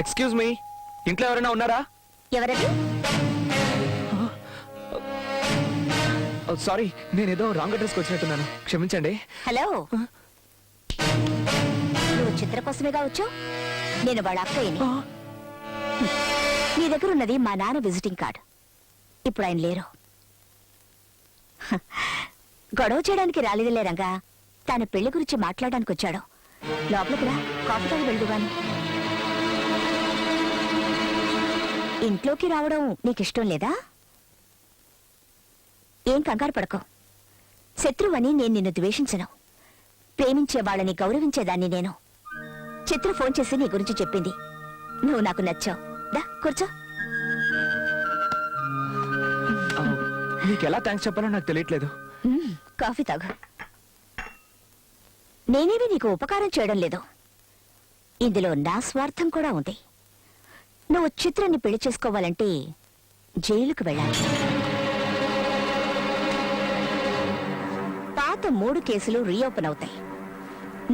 Excuse me, ఇంట్లో ఎవరైనా ఉన్నారా? ఎవరది? సారీ, నేనేదో రాంగ్ అడ్రస్కి వచ్చినట్టున్నాను, క్షమించండి. హలో, నువ్వు చిత్ర కోసమేగా వచ్చావు? నేను వాళ్ళ అక్కయ్యని. నీ దగ్గర ఉన్నది మా నాన్న విజిటింగ్ కార్డ్. ఇప్పుడు ఆయన లేరు. గొడవ చేయడానికి రాలేదులే రంగా, తన పెళ్లి గురించి మాట్లాడడానికి వచ్చాడు. లోపలికి రా, కాఫీ తాగి వెళ్దుగాని. ఇంట్లోకి రావడం నీకిష్టం లేదా? ఏం కంగారు పడకో. శత్రువని నేను నిన్ను ద్వేషించను. ప్రేమించే వాళ్ళని గౌరవించేదాన్ని నేను. చిత్ర ఫోన్ చేసి నీ గురించి చెప్పింది. నువ్వు నాకు నచ్చావు. దా కూర్చో. నీకెలా థ్యాంక్స్ చెప్పాలో నాకు తెలియట్లేదు. కాఫీ తాగు. నేనేవి నీకు ఉపకారం చేయడం లేదు. ఇందులో నా స్వార్థం కూడా ఉంది. నువ్వు చిత్రాన్ని పెళ్లి చేసుకోవాలంటే జైలుకు వెళ్ళాలి. పాత 3 కేసులు రీఓపెన్ అవుతాయి.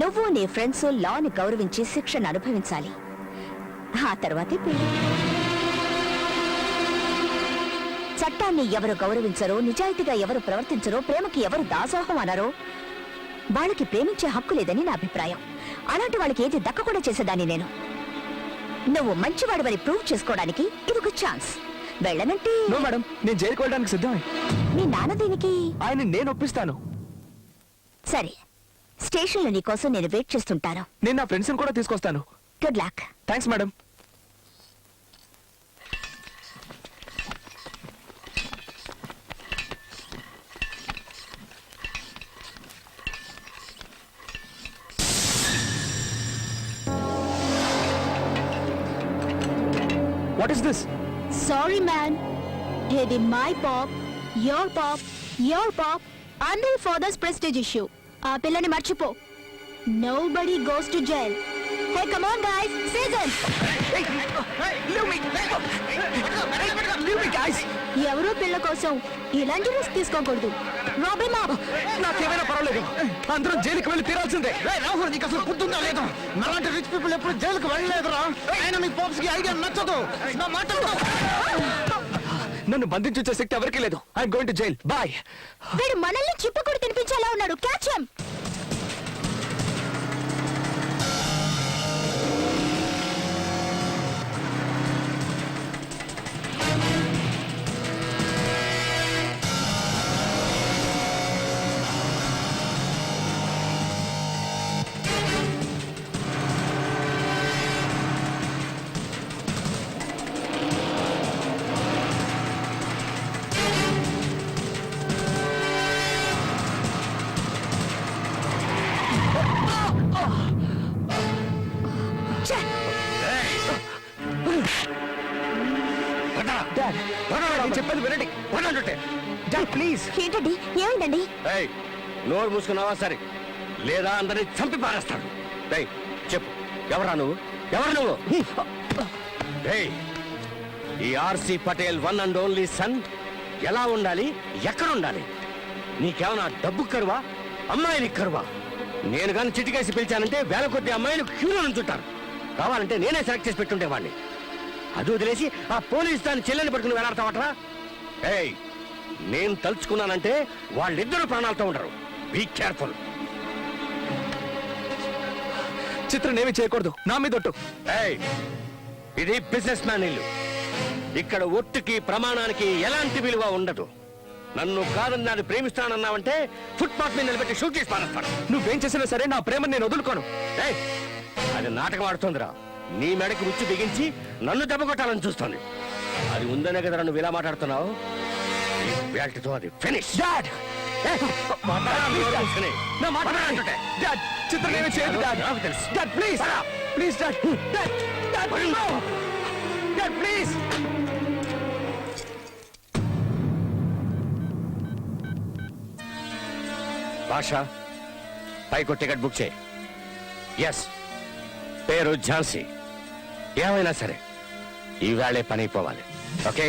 నువ్వు నీ ఫ్రెండ్స్ లాని గౌరవించి శిక్షను అనుభవించాలి. ఆ తర్వాతే పెళ్లి. చట్టాన్ని ఎవరు గౌరవించరో, నిజాయితీగా ఎవరు ప్రవర్తించరో, ప్రేమకి ఎవరు దాసోహం అన్నారో వాళ్ళకి ప్రేమించే హక్కు లేదని నా అభిప్రాయం. అలాంటి వాళ్ళకి ఏది దక్కకుండా చేసేదాన్ని నేను. నువ్వు మంచివాడివని ప్రూవ్ చేసుకోవడానికి ఇదొక ఛాన్స్. వెళ్ళనంటే నో మేడం, నేను జైలుకి వెళ్ళడానికి సిద్ధమే. మీ నాన్న దీనికి? ఆయన నేను ఒప్పిస్తాను. సరే, స్టేషన్లో నీ కోసం నేను వెయిట్ చేస్తుంటాను. నేను నా ఫ్రెండ్స్ కూడా తీసుకొస్తాను. Good luck. Thanks madam. What is this? Sorry man, ఇది my pop, your pop, and your father's prestige issue. ఆ పిల్లని మర్చిపో. Nobody goes to jail. Hey, come on guys, season. Leave me guys. ఎవరో పిల్ల కోసం ఇలాంటి రిస్క్ తీసుకోకూడదు. Rob him up. నాకేమైనా పర్వాలేదు, అందరూ జైలుకి వెళ్ళి తీరాల్సిందే. రాహుల్, నీకు అసలు గుర్తుందా లేదా? నాలాంటి రిచ్ పీపుల్ ఎప్పుడు జైలుకు వెళ్ళలేదురా. అయినా మీ పాప్స్ కి ఐడియా నచ్చదు. నా మాట నన్ను బంధించే శక్తి ఎవరికీ లేదు. I'm going to jail. Bye. వీడు మనల్ని చిప్పకూడి తినిపించేలా ఉన్నాడు. Catch him. చెప్పేది వినండి. ప్లీజ్. ఏంటండి, ఏమైందండి? నోరు మూసుకున్నావా సరే, లేదా అందరినీ చంపి పారేస్తాడు. చెప్పు, ఎవరా నువ్వు? ఎవరు నువ్వు? ఈ RC Patel one and only sun ఎలా ఉండాలి, ఎక్కడ ఉండాలి? నీకేమన్నా డబ్బు కరువా, అమ్మాయిని కరువా? నేను కానీ చిటికేసి పిలిచానంటే వేల కొద్ది అమ్మాయిలు క్యూలో నుంచుంటారు. కావాలంటే నేనే సెలెక్ట్ చేసి పెట్టుండేవాడిని. అది వదిలేసి ఆ పోలీస్ దాన్ని చెల్లెని పట్టుకుని వేలాడతావట్రా? నేను తలుచుకున్నానంటే వాళ్ళిద్దరూ ప్రాణాలతో ఉండరు. Be careful. చిత్రనేమి చేయకూడదు, నా మీద ఒట్టు. ఇది బిజినెస్ మ్యాన్ ఇల్లు. ఇక్కడ ఒట్టుకి ప్రమాణానికి ఎలాంటి విలువ ఉండదు. నన్ను కాదని నాది ప్రేమిస్తానన్నావంటే ఫుట్పాత్ మీద నిలబెట్టి షూట్ చేసి పారేస్తాను. నువ్వేం చేసినా సరే నా ప్రేమను నేను వదులుకోను. అది నాటకం ఆడుతోందిరా. నీ మెడకి ఉచ్చు బిగించి నన్ను దెబ్బ కొట్టాలని చూస్తోంది. అది ఉందనే కదా నువ్వు ఇలా మాట్లాడుతున్నావు. బ్యాల్ట్తో అది ఫినిష్. చిత్రనేమి చేయదు. నాకు తెలుసు. Please please please. భాషా, పైకి టికెట్ బుక్ చేయి. ఎస్, పేరు ఝాన్సీ. ఏమైనా సరే ఈవేళే పని అయిపోవాలి. ఓకే?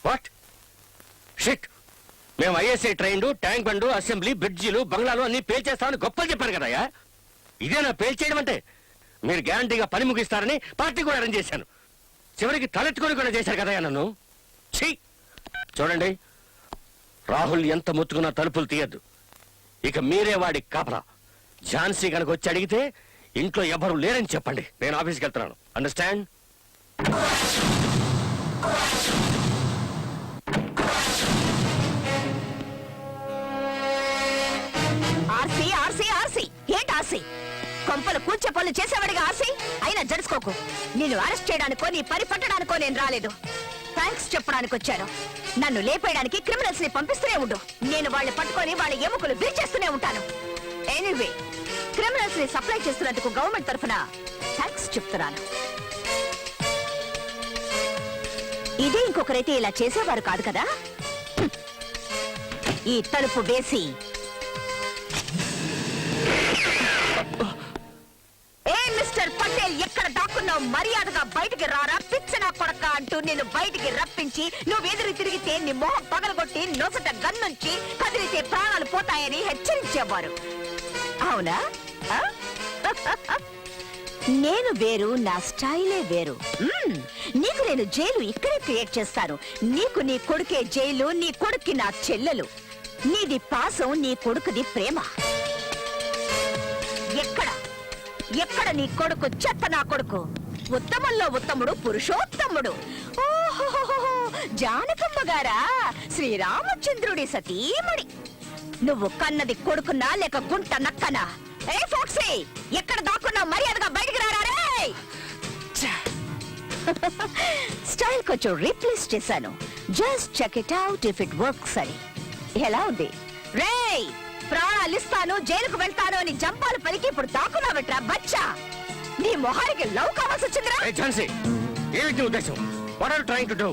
వాట్ షిట్ మేము ISI train Tank Bund assembly బ్రిడ్జిలు బంగ్లాలు అన్ని పేల్చేస్తామని గొప్పలు చెప్పారు కదయ్యా. ఇదేనా పేల్చేయడం అంటే? మీరు గ్యారంటీగా పని ముగిస్తారని పార్టీ కూడా అరేంజ్ చేశాను. చివరికి తలెత్తుకొని కూడా చేశారు కదయ్యా నన్ను. ఛీ! చూడండి, రాహుల్ ఎంత ముత్తుకున్నా తలుపులు తీయద్దు. ఇక మీరే వాడి కాపలా. ఝాన్సీ కనుక వచ్చి అడిగితే ఇంట్లో ఎవరు లేరని చెప్పండి. నేను ఆఫీస్కి వెళ్తున్నాను. అండర్స్టాండ్? ఆర్సీ ఆర్సీ ఆర్సీ ఏంటి ఆర్సీ? కొంపలు కూర్చే పనులు చేసేవాడిగా ఆర్సీ అయినా జరుసుకోకు. నిన్ను అరెస్ట్ చేయడానికో నీ పని పట్టడానికో నేను రాలేదు. థ్యాంక్స్ చెప్పడానికి వచ్చాను. నన్ను లేపేయడానికి క్రిమినల్స్ ని పంపిస్తూనే ఉండు. నేను వాళ్ళని పట్టుకొని వాళ్ళ ఎముకలు విరిచేస్తూనే ఉంటాను. ఎనీవే, క్రిమినల్స్ ని సప్లై చేస్తున్నందుకు గవర్నమెంట్ తరఫున థ్యాంక్స్ చెప్తున్నాను. ఇదే ఇంకొకరైతే ఇలా చేసేవారు కాదు కదా. ఈ తలుపు వేసి మిస్టర్ పటేల్, ఎక్కడ దాక్కున్నావు? మర్యాదగా బయటికి రారా, పిచ్చనా కొడక అంటూ నేను బయటికి రప్పించి నువ్వు ఎదురు తిరిగితే నీ మొహం పగలగొట్టి నొసట గన్నుంచి కదిలితే ప్రాణాలు పోతాయని హెచ్చరించేవారు. అవునా? ఆ? నేను వేరు, నా స్టైలే వేరు. నీకు నేను జైలు ఇక్కడే క్రియేట్ చేస్తాను. నీకు నీ కొడుకే జైలు, నీ కొడుక్కి నా చెల్లెలు. నీది పాసం, నీ కొడుకుది ప్రేమ. ఎక్కడ ఎక్కడ నీ కొడుకు? చెత్త నా కొడుకు. ఉత్తమంలో ఉత్తముడు, పురుషోత్తముడు. ఓహో, జానకమ్మ గారా, శ్రీరామచంద్రుడి సతీమణి. నువ్వు కన్నది కొడుకున్నా లేక గుంట నక్కనా? ఏ ఫోక్సీ, ఎక్కడ దాక్కున్నావు? మర్యాదగా బయటికి రారా రే. స్టైల్ కొంచెం రీప్లేస్ చేశాను. Just check it out if it works అని. ఎలా ఉంది రేయ్? ప్రాణాలు ఇస్తాను, జైలుకు వెళ్తాను అని జంపాలు పలికి ఇప్పుడు దాక్కున్నావట్రా బచ్చా. నీ మొహానికి లవ్ కావాల్సి వచ్చిందిరా. ఏ ఝాన్సీ, ఏమిటి ఉద్దేశం? What are you trying to do?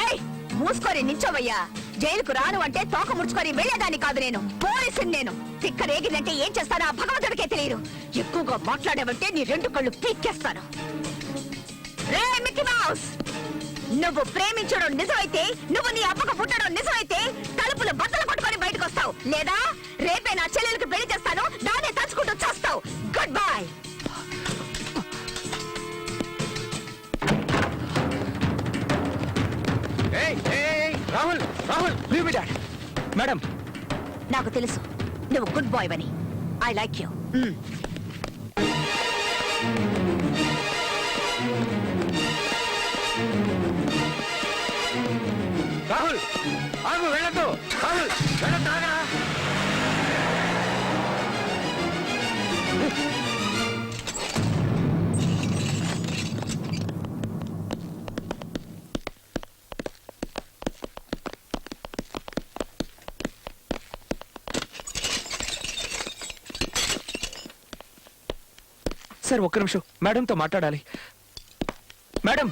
ఏయ్, మూసుకొని నించోవయ్యా. జైలుకు రాను అంటే తోక ముడుచుకొని వెళ్లేదాన్ని కాదు నేను. పోలీసుని నేను. తిక్క రేగిందంటే ఏం చేస్తానో ఆ భగవంతుడికే తెలియదు. ఎక్కువగా మాట్లాడావంటే నీ రెండు కళ్ళు పీక్కేస్తాను. రే మిక్కీ మౌస్, నువ్వు ప్రేమించడం నిజమైతే, నువ్వు నీ అబ్బకు పుట్టడం నిజమైతే తలుపులు బద్దలు కొట్టుకొని బయటకు వస్తావు. లేదా రేపే నా చెల్లెలకు పెళ్లి చేస్తాను, దాన్నే తలుచుకుంటూ చేస్తావు. Good bye. Rahul, Rahul, leave me dad. Madam, నాకు తెలుసు నువ్వు గుడ్ బాయ్ అని. I like you. రాహుల్ ఆగు, వెళ్ళొద్దు. రాహుల్, వెళ్ళొద్దు, ఆగరా. సార్ ఒక్క నిమిషం, మేడంతో మాట్లాడాలి. మేడం,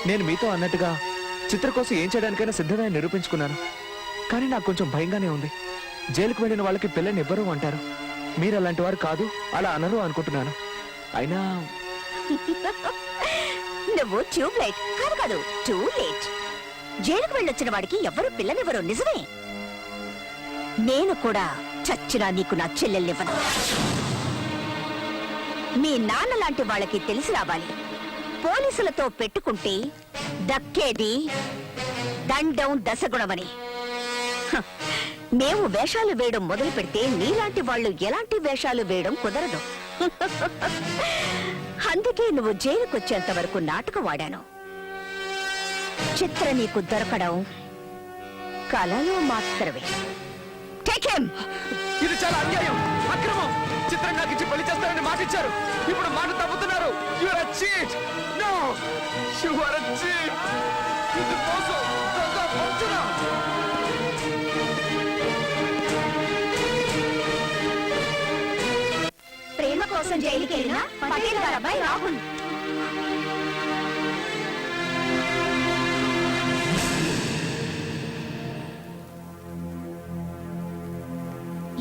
నేను మీతో అన్నట్టుగా చిత్ర కోసం ఏం చేయడానికైనా సిద్ధమే నిరూపించుకున్నాను. కానీ నాకు కొంచెం భయంగానే ఉంది. జైలుకు వెళ్ళిన వాళ్ళకి పిల్లని ఇవ్వరు అంటారు. మీరు అలాంటి వారు కాదు, అలా అనరు అనుకుంటున్నాను. అయినా నువ్వు ట్యూబ్ లైట్ కాదు కాదు, టూ లేట్. జైలుకు వెళ్ళొచ్చిన వాడికి ఎవరు పిల్లనివ్వరు, నిజమే. నేను కూడా చచ్చినా నీకు నా చెల్లెల్నివ్వను. మీ నాన్న లాంటి వాళ్ళకి తెలిసి రావాలి, పోలీసులతో పెట్టుకుంటే దక్కేది దండం దశగుణమని. హ, మేము వేషాలు వేయడం మొదలు పెడితే నీలాంటి వాళ్ళు ఎలాంటి వేషాలు వేయడం కుదరదు. అందుకే నువ్వు జైలుకొచ్చేంత వరకు నాటకం వాడాను. చిత్ర నీకు దొరకడం కలలో మాత్రమే. Take him! ఇది చాలా అన్యాయం, అక్రమం. చిత్రం నాకు ఇచ్చి పెళ్లి చేస్తారని మాట ఇచ్చారు, ఇప్పుడు మాట తప్పుతున్నారు. You are a cheat. No, you are a cheat. ఇది మోసం, దొంగ, వంచన. ప్రేమ కోసం జైలుకి వెళ్ళిన పటేల్ గారి అబ్బాయి రాహుల్.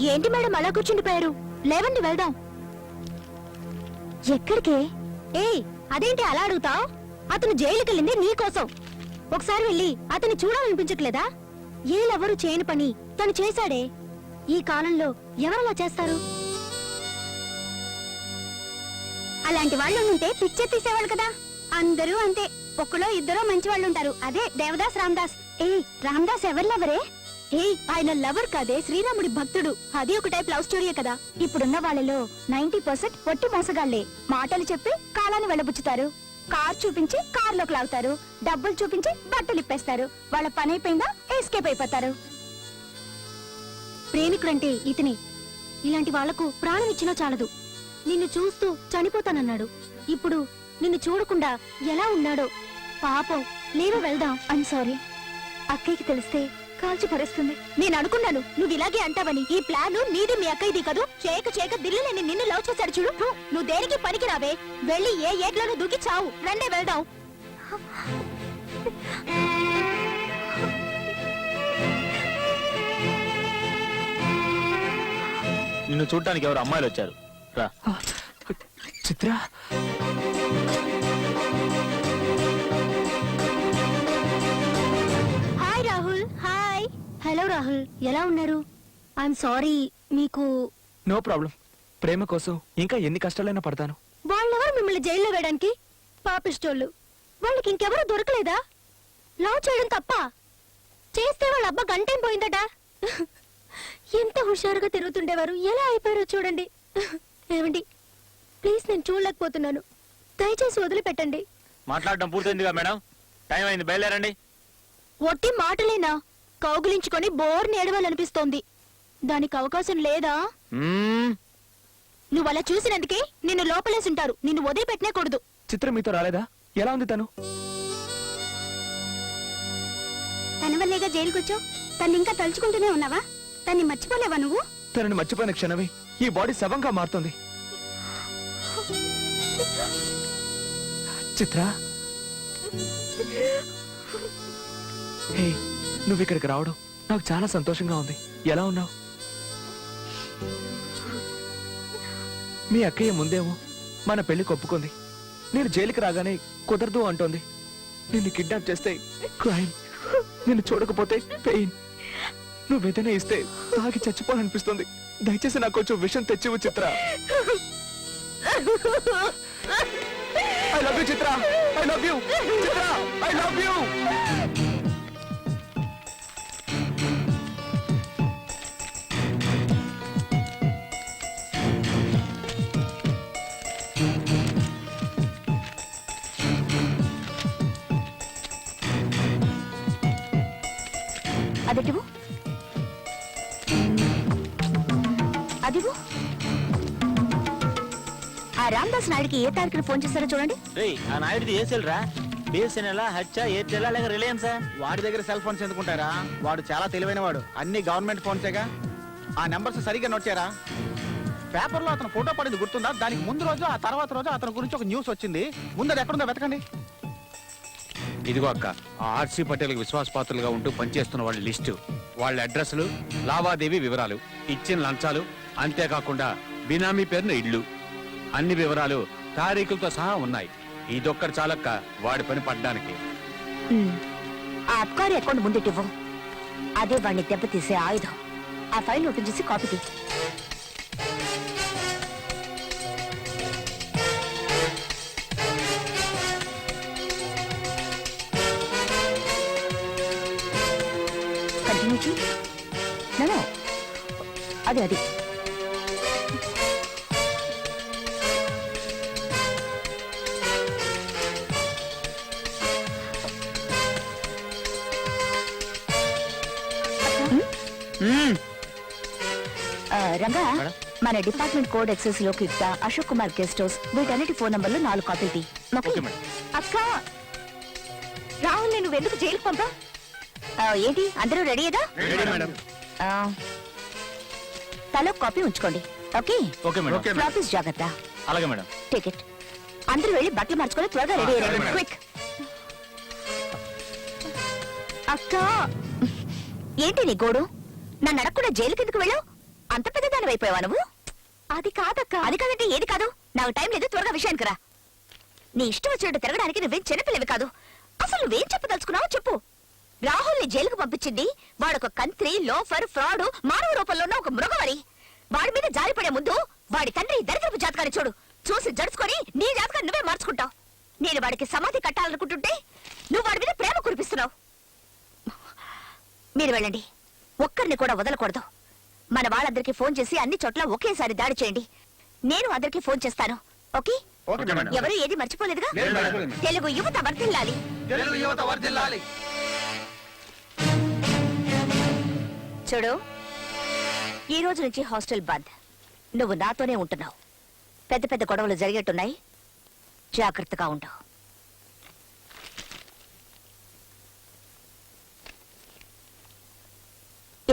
ఏంటి మేడం అలా కూర్చుండిపోయారు? లేవండి వెళ్దాం. ఎక్కడికి? ఏయ్, అదేంటి అలా అడుగుతావ్? అతను జైలుకి వెళ్ళింది నీకోసం. ఒకసారి వెళ్ళి అతన్ని చూడాలనిపించట్లేదా? ఏలెవరు చేయని పని తను చేశాడే. ఈ కాలంలో ఎవరలా చేస్తారు? అలాంటి వాళ్ళు ఉంటే పిక్చర్ తీసేవాళ్ళు కదా. అందరూ అంతే, ఒక్కలో ఇద్దరో మంచి వాళ్ళు ఉంటారు. అదే దేవదాస్ రామదాస్. రామదాస్ ఎవరు? ఆయన లవర్ కాదే, శ్రీరాముడి భక్తుడు. అది ఒక టైప్ లవ్ స్టోరీయే కదా. ఇప్పుడున్న వాళ్ళలో 90% ఒట్టి మోసగాళ్లే. మాటలు చెప్పి కాలాన్ని వెళ్ళబుచ్చుతారు, కార్ చూపించి కార్లోకి లాగుతారు, డబ్బులు చూపించి బట్టలు ఇప్పేస్తారు. వాళ్ళ పని అయిపోయిందా ఎస్కేప్ అయిపోతారు. ప్రేమికుడంటే ఇతనే. ఇలాంటి వాళ్లకు ప్రాణం ఇచ్చినా చాలదు. నిన్ను చూస్తూ చనిపోతానన్నాడు. ఇప్పుడు నిన్ను చూడకుండా ఎలా ఉన్నాడో పాపం. లేవు వెళ్దాం. ఐమ్ సారీ, అక్కయ్యకి తెలిస్తే కాల్చి పరుస్తుంది. నేను అనుకున్నాను నువ్వు ఇలాగే అంటావని. ఈ ప్లాన్ నీది మీ అక్కయ్యది కదూ. చేయక దిల్లులేని నిన్ను లవ్ చేశాడు చూడు. నువ్వు దేనికి పనికి రావే. వెళ్ళి ఏ ఏట్లోనూ దూకి చావు. రండే వెళ్దాం. నిన్ను చూడటానికి ఎవరు అమ్మాయిలు వచ్చారు రా. Chitra, hi Rahul. Hi. Hello Rahul, ఎలా ఉన్నారు? I'm sorry. మీకు నో ప్రాబ్లం. ప్రేమ కోసం ఇంకా ఎన్ని కష్టాలైనా పడతాను. వాళ్ళెవరు మిమ్మల్ని జైల్లో వేయడానికి? పాపిష్టోళ్ళు. వాళ్ళకి ఇంకెవరూ దొరకలేదా? లవ్ చేయడం తప్ప చేస్తే వాళ్ళ అబ్బా గంటేం పోయిందట. ఎంత హుషారుగా తిరుగుతుండేవారు, ఎలా అయిపోయారో చూడండి. ఏమండి, ప్లీజ్ నేను చూడలేకపోతున్నాను. దయచేసి వదిలిపెట్టండి. మాట్లాడడం పూర్తయిందిగా మేడం, టైం అయింది, బయలుదేరండి. ఒట్టి మాటలేనా? కౌగిలించుకొని బోర్ నేడవాలనిపిస్తోంది. దానికి అవకాశం లేదా? నువ్వు అలా చూసినందుకే నిన్ను లోపలేసుంటారు. నిన్ను వదిలిపెట్టనే కూడదు. చిత్ర మీతో రాలేదా? ఎలా ఉంది తను? తన వల్లేగా జైలుకొచ్చావు. తను ఇంకా తలుచుకుంటూనే ఉన్నావా? తన్ని మర్చిపోలేవా నువ్వు? తనని మర్చిపోయిన క్షణమే ఈ బాడీ శవంగా మారుతుంది. చిత్ర, హే, నువ్వు ఇక్కడికి రావడం నాకు చాలా సంతోషంగా ఉంది. ఎలా ఉన్నావు? మీ అక్కయ్య ముందేమో మన పెళ్లి కొప్పుకుంది. నేను జైలుకి రాగానే కుదరదు అంటోంది. నిన్ను కిడ్నాప్ చేస్తే క్రైమ్, నిన్ను చూడకపోతే పెయిన్. నువ్వేదైనా ఇస్తే తాగి చచ్చిపోవాలనిపిస్తుంది. దయచేసి నాకు కొంచెం విషయం తెచ్చివు చిత్ర. I love you, Chitra. I love you, Chitra. I love you. అదిటివు, అదివు. ఆ రామదాస్ నాయుడికి ఏ తారీఖున ఫోన్ చేస్తారో చూడండి. ఆ నాయుడిది ఏ సెల్ రా? బిఎస్ఎన్ఎల్, హెచ్, ఎయిర్టెల్ లేక రిలయన్స్? వాడి దగ్గర సెల్ ఫోన్స్ ఎందుకుంటారా? వాడు చాలా తెలివైన వాడు. అన్ని గవర్నమెంట్ ఫోన్సేగా. ఆ నెంబర్స్ సరిగ్గా నోట్ చేయరా? పేపర్లో అతను ఫోటో పడింది గుర్తుందా? దానికి ముందు రోజు ఆ తర్వాత రోజు అతని గురించి ఒక న్యూస్ వచ్చింది. ముందు అది ఎక్కడుందో వెతకండి. ఇదిగో అక్క, ఆ ఆర్సీ పటేల్కి విశ్వాసపాత్రులుగా ఉంటూ పనిచేస్తున్న వాళ్ళ లిస్టు, వాళ్ళ అడ్రస్లు, లావాదేవీ వివరాలు, ఇచ్చిన లంచాలు, అంతేకాకుండా బినామీ పేరున ఇళ్ళు, అన్ని వివరాలు తారీఖులతో సహా ఉన్నాయి. ఇదొక్కటి చాలక్క వాడి పని పడ్డానికి. ఆ అబ్కారీ అకౌంట్ ముందుటివ్వు. అదే వాడిని దెబ్బతీసే ఆయుధం. ఆ ఫైల్ ఓపెన్ చేసి కాపీ తీ. కంటిన్యూ చేయి. అది రంగా మేడం? మన డిపార్ట్మెంట్ కోడ్ ఎక్సెస్ లో కిట్ట అశోక్ కుమార్ గెస్ట్ హౌస్ వీటన్నిటి ఫోన్ నంబర్లు 4 కాపీలు తీ. ఓకే? Okay madam. అక్క రాహుల్ నేను ఎందుకు జైలుకి పంపా? ఏంటి అందరూ రెడీయేదా? తలో కాపీ ఉంచుకోండి. Okay okay madam. ఫ్లాపీస్ జాగ్రత్త. అలాగే మేడం. టికెట్ అందరూ వెళ్ళి బట్టలు మార్చుకొని త్వరగా రెడీ అయ్యారు. క్విక్. అక్క ఏంటి నీ గోడు? నన్ను అడగకుండా జైలుకి ఎందుకు వెళ్ళావు? అంత పెద్ద దాని అయిపోయావా నువ్వు? అది కాదక్క. అది కాదంటే ఏది కాదు? నాకు టైం లేదు, త్వరగా విషయానికి రా. నీ ఇష్టం వచ్చినట్టు తిరగడానికి నువ్వేం చిన్నపిల్లవి కాదు. అసలు నువ్వేం చెప్పదలుచుకున్నావో చెప్పు. రాహుల్ ని జైలుకు పంపించింది వాడొక కంత్రి, లోఫర్, ఫ్రాడ్, మానవ రూపంలో ఉన్న ఒక మృగమరి. వాడి మీద జారిపడే ముందు వాడి తండ్రి దరిద్రపు జాతకాన్ని చూసి జడుచుకొని నీ జాతకాన్ని నువ్వే మార్చుకుంటావు. నేను వాడికి సమాధి కట్టాలనుకుంటుంటే నువ్వు వాడి మీద ప్రేమ కురిపిస్తున్నావు. మీరు వెళ్ళండి, ఒక్కరిని కూడా వదలకూడదు. మన వాళ్ళందరికీ ఫోన్ చేసి అన్ని చోట్ల ఒకేసారి దాడి చేయండి. నేను అందరికీ ఫోన్ చేస్తాను. ఓకే? Okay madam. ఎవరు ఏది మర్చిపోలేదుగా? లేదు మేడం. తెలుగు యువత వర్ధిల్లాలి. తెలుగు యువత వర్ధిల్లాలి. చూడు, ఈ రోజు నుంచి హాస్టల్ బంద్. నువ్వు నాతోనే ఉంటున్నావు. పెద్ద పెద్ద గొడవలు జరిగేట్టున్నాయి, జాగ్రత్తగా ఉండు.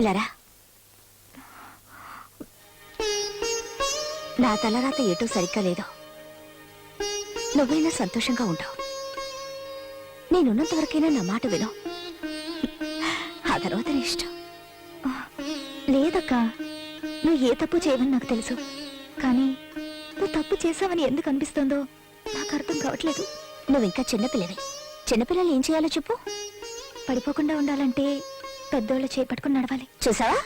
ఇలారా. నా తలరాత ఏటూ సరిగ్గా లేదు. నువ్వైనా సంతోషంగా ఉండవు. నేనున్నంత వరకైనా నా మాట విను. ఆ తర్వాత నీ ఇష్టం. లేదక్కా, నువ్వు ఏ తప్పు చేయవని నాకు తెలుసు. కానీ నువ్వు తప్పు చేసావని ఎందుకు అనిపిస్తుందో నాకు అర్థం కావట్లేదు. నువ్వు ఇంకా చిన్నపిల్లవి. చిన్నపిల్లలు ఏం చేయాలో చెప్పు. పడిపోకుండా ఉండాలంటే పెద్దోళ్ళు చేపట్టుకుని నడవాలి. చూసావా,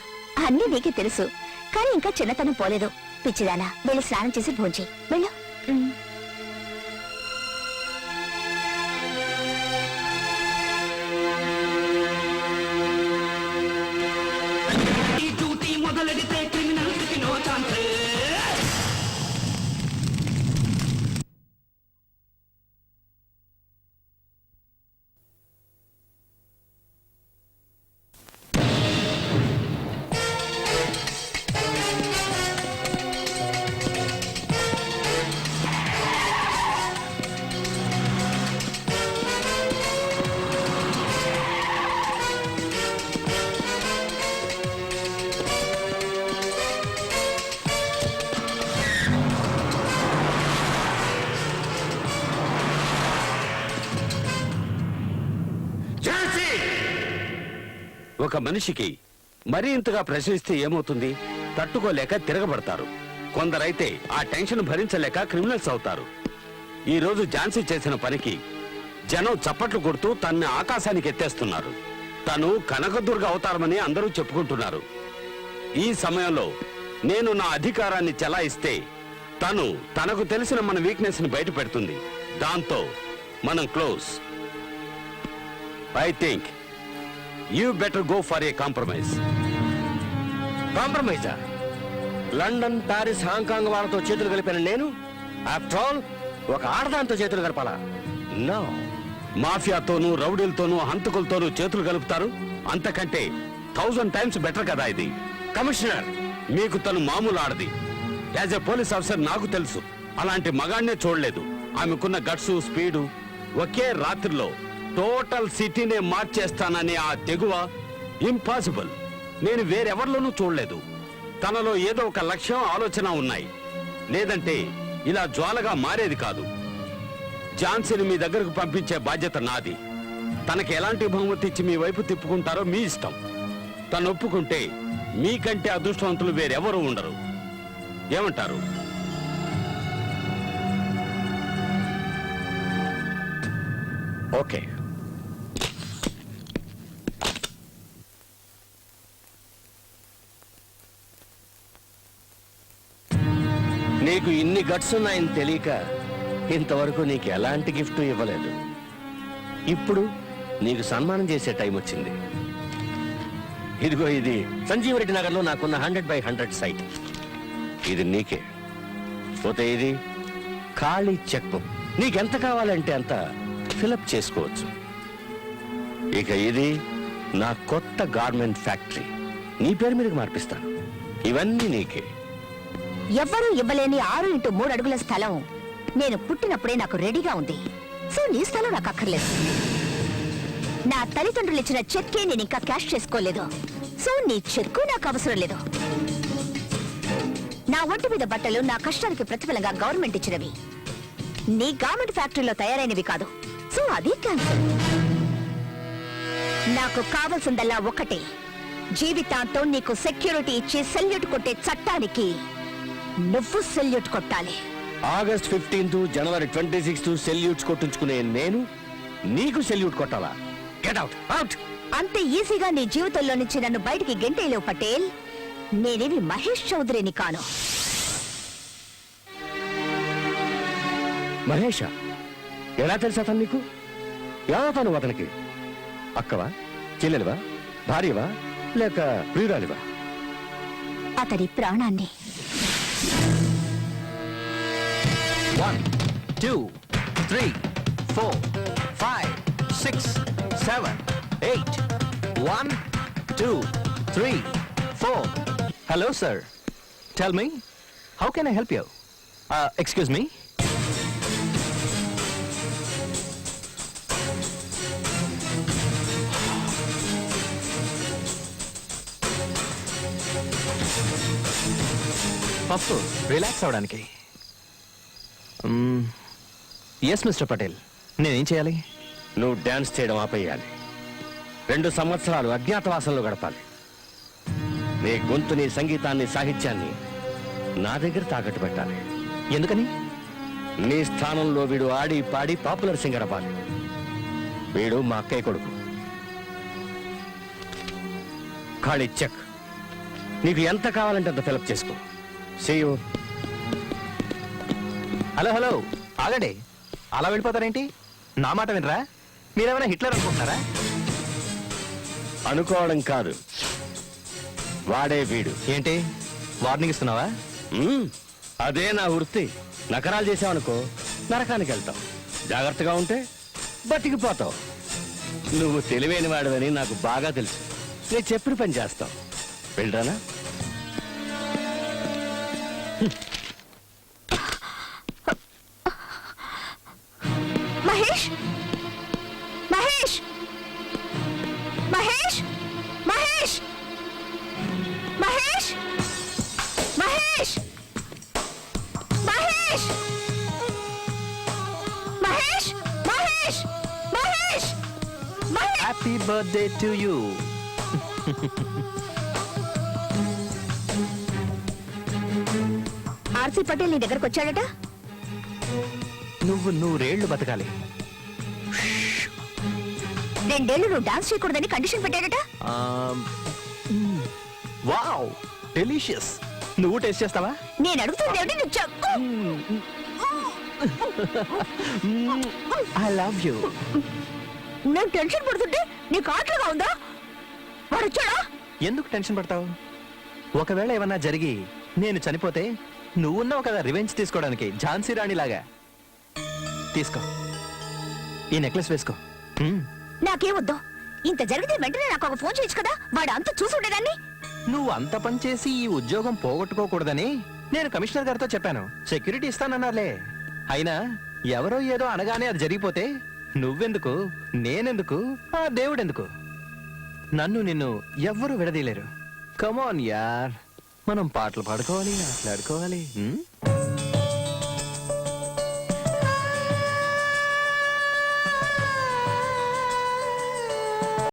అన్నీ నీకే తెలుసు. కానీ ఇంకా చిన్నతనం పోలేదు. పిచ్చిదానా, వెళ్ళి స్నానం చేసి భోంచేయి. వెళ్ళు. ఒక మనిషికి మరీ ఇంతగా ప్రశ్నిస్తే ఏమవుతుంది? తట్టుకోలేక తిరగబడతారు. కొందరైతే ఆ టెన్షన్ భరించలేక క్రిమినల్స్ అవుతారు. ఈ రోజు ఝాన్సీ చేసిన పనికి జనం చప్పట్లు కొడుతూ తన్ని ఆకాశానికి ఎత్తేస్తున్నారు. తను కనకదుర్గ అవతారమని అందరూ చెప్పుకుంటున్నారు. ఈ సమయంలో నేను నా అధికారాన్ని చెలాయిస్తే తను తనకు తెలిసిన మన వీక్నెస్ ని బయట పెడుతుంది. దాంతో మనం close. I think you better go for a compromise. కాంప్రమైజా? లండన్, ప్యారిస్, హాంకాంగ్ వాళ్ళతో చేతులు కలిపిన నేను ఆఫ్టర్ ఆల్ ఒక ఆడదాంతో చేతులు కలపాలా? నో. మాఫియాతోనూ, రౌడీలతోనూ, హంతకులతోనూ చేతులు కలుపుతారు. అంతకంటే 1000 times బెటర్ కదా ఇది. కమిషనర్, మీకు తను మామూలు ఆడది. యాజ్ ఎ పోలీస్ ఆఫీసర్ నాకు తెలుసు. అలాంటి మగాడినే చూడలేదు. ఆమెకున్న గట్సు, స్పీడు. ఒకే రాత్రిలో టోటల్ సిటీనే మార్చేస్తానని ఆ తెగువ ఇంపాసిబుల్. నేను వేరెవరిలోనూ చూడలేదు. తనలో ఏదో ఒక లక్ష్యం, ఆలోచన ఉన్నాయి. లేదంటే ఇలా జ్వాలగా మారేది కాదు. ఝాన్సీని మీ దగ్గరకు పంపించే బాధ్యత నాది. తనకి ఎలాంటి బహుమతి ఇచ్చి మీ వైపు తిప్పుకుంటారో మీ ఇష్టం. తను ఒప్పుకుంటే మీకంటే అదృష్టవంతులు వేరెవరూ ఉండరు. ఏమంటారు? ఓకే. నీకు ఇన్ని గట్స్ ఉన్నాయని తెలియక ఇంతవరకు నీకు ఎలాంటి గిఫ్ట్ ఇవ్వలేదు. ఇప్పుడు నీకు సన్మానం చేసే టైం వచ్చింది. ఇదిగో, ఇది సంజీవరెడ్డి నగర్లో నాకున్న 100/100 సైట్. ఇది నీకే. పోతే ఇది ఖాళీ చెక్ బుక్. నీకెంత కావాలంటే అంత ఫిలప్ చేసుకోవచ్చు. ఇక ఇది నా కొత్త గార్మెంట్ ఫ్యాక్టరీ. నీ పేరు మీదకి మార్పిస్తాను. ఇవన్నీ నీకే. ఎవ్వరూ ఇవ్వలేని 6x3 అడుగుల స్థలం నేను పుట్టినప్పుడే నాకు రెడీగా ఉంది. సో నీ స్థలం నాకు అక్కర్లేదు. నా తల్లిదండ్రులు ఇచ్చిన చెక్కే నేను ఇంకా క్యాష్ చేసుకోలేదు. సో నీ చెక్కు నాకు అవసరం లేదు. నా ఒంటి మీద బట్టలు నా కష్టానికి ప్రతిఫలంగా గవర్నమెంట్ ఇచ్చినవి. నీ గార్మెంట్ ఫ్యాక్టరీలో తయారైనవి కాదు. సో అది క్యాన్సల్. నాకు కావాల్సిందల్లా ఒకటే, జీవితాంతం నీకు సెక్యూరిటీ ఇచ్చి సెల్యూట్ కొట్టే చట్టానికి నువ్వు సెల్యూట్ కొట్టాలి. ఆగస్ట్ 15th, జనవరి 26th సెల్యూట్స్ కొట్టించుకునే నేను నీకు సెల్యూట్ కొట్టాలా? Get out, out. అంత ఈజీగా నీ జీవితంలో నుంచి నన్ను బయటికి గెంటేయలేవు పటేల్. నేనేమి మహేష్ చౌదరిని కాను. మహేష, ఎలా తెలుసా అతను నీకు? ఎవరతను అతనికి? అక్కవా, చెల్లెలివా, భార్యవా, లేక ప్రియురాలివా? అతడి ప్రాణాన్ని. 1, 2, 3, 4, 5, 6, 7, 8. 1, 2, 3, 4. Hello, sir. Tell me, how can I help you? Excuse me? First relax అవడానికి. ఎస్ మిస్టర్ పటేల్, నేనేం చేయాలి? నువ్వు డాన్స్ చేయడం ఆపేయాలి. 2 సంవత్సరాలు అజ్ఞాతవాసంలో గడపాలి. నీ గొంతుని, సంగీతాన్ని, సాహిత్యాన్ని నా దగ్గర తాకట్టు పెట్టాలి. ఎందుకని? నీ స్థానంలో వీడు ఆడి పాడి పాపులర్ సింగర్ అవ్వాలి. వీడు మా అక్కయ్య కొడుకు. ఖాళీ చెక్. నీకు ఎంత కావాలంటే అంత ఫిలప్ చేసుకో. See you. హలో హలో, ఆగండి. అలా వెళ్ళిపోతారేంటి? నా మాట వినరా? మీరేమైనా హిట్లర్ అనుకుంటున్నారా? అనుకోవడం కాదు, వాడే వీడు. ఏంటి వార్నింగ్ ఇస్తున్నావా? అదే నా వృత్తి. నకరాలు చేసావనుకో నరకానికి వెళ్తావు. జాగ్రత్తగా ఉంటే బతికిపోతావు. నువ్వు తెలివైన వాడివని నాకు బాగా తెలుసు. నేను చెప్పిన పని చేస్తావు. వెళ్ళరానా? Mahesh, Mahesh, Mahesh, Mahesh, Mahesh, Mahesh, Mahesh, Mahesh, Mahesh, Mahesh, Mahesh. Happy birthday to you. RC Patel నీ దగ్గరకు వచ్చాడట. నువ్వు 100 ఏళ్లు బతకాలి. 2 ఏళ్లు నువ్వు డాన్స్ చేయకూడదని కండిషన్ పెట్టాడట. Wow, delicious. నువ్వు టేస్ట్ చేస్తావా? నేను అడుగుతుంది ఏమిటి? నువ్వు చెప్పు. I love you. నేను టెన్షన్ పడుతుంటే నీకు ఆటలుగా ఉందా? వాడు వచ్చాడా? ఎందుకు టెన్షన్ పడతావు? ఒకవేళ ఏమన్నా జరిగి నేను చనిపోతే నువ్వున్నావు కదా రివెంజ్ తీసుకోవడానికి, ఝాన్సీ రాణి లాగా. తీసుకో, ఈ నెక్లెస్ వేసుకో. నాకేమొద్దు. ఇంత జరిగితే వెంటనే నాకు ఒక ఫోన్ చేయొచ్చు కదా. వాడు అంత చూసి ఉండేదాన్ని. నువ్వు అంత పని చేసి ఈ ఉద్యోగం పోగొట్టుకోకూడదని నేను కమిషనర్ గారితో చెప్పాను. సెక్యూరిటీ ఇస్తానన్నారులే. అయినా ఎవరో ఏదో అనగానే అది జరిగిపోతే నువ్వెందుకు, నేనెందుకు, ఆ దేవుడెందుకు? నన్ను నిన్ను ఎవ్వరూ విడదీయలేరు. కమాన్ యార్, మనం పాటలు పాడుకోవాలి, మాట్లాడుకోవాలి.